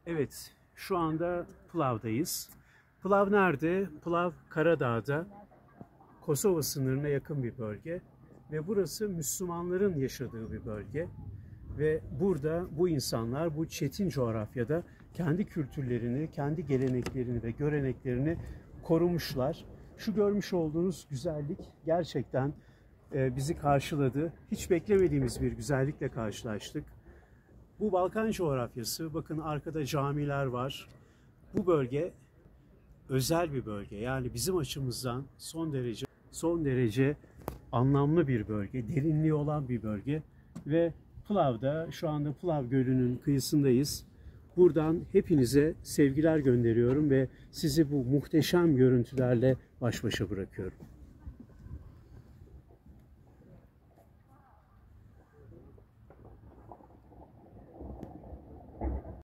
Evet, şu anda Plav'dayız. Plav nerede? Plav Karadağ'da, Kosova sınırına yakın bir bölge ve burası Müslümanların yaşadığı bir bölge. Ve burada bu insanlar bu çetin coğrafyada kendi kültürlerini, kendi geleneklerini ve göreneklerini korumuşlar. Şu görmüş olduğunuz güzellik gerçekten bizi karşıladı. Hiç beklemediğimiz bir güzellikle karşılaştık. Bu Balkan coğrafyası, bakın arkada camiler var. Bu bölge özel bir bölge. Yani bizim açımızdan son derece anlamlı bir bölge, derinliği olan bir bölge ve Plav'da şu anda Plav Gölü'nün kıyısındayız. Buradan hepinize sevgiler gönderiyorum ve sizi bu muhteşem görüntülerle baş başa bırakıyorum.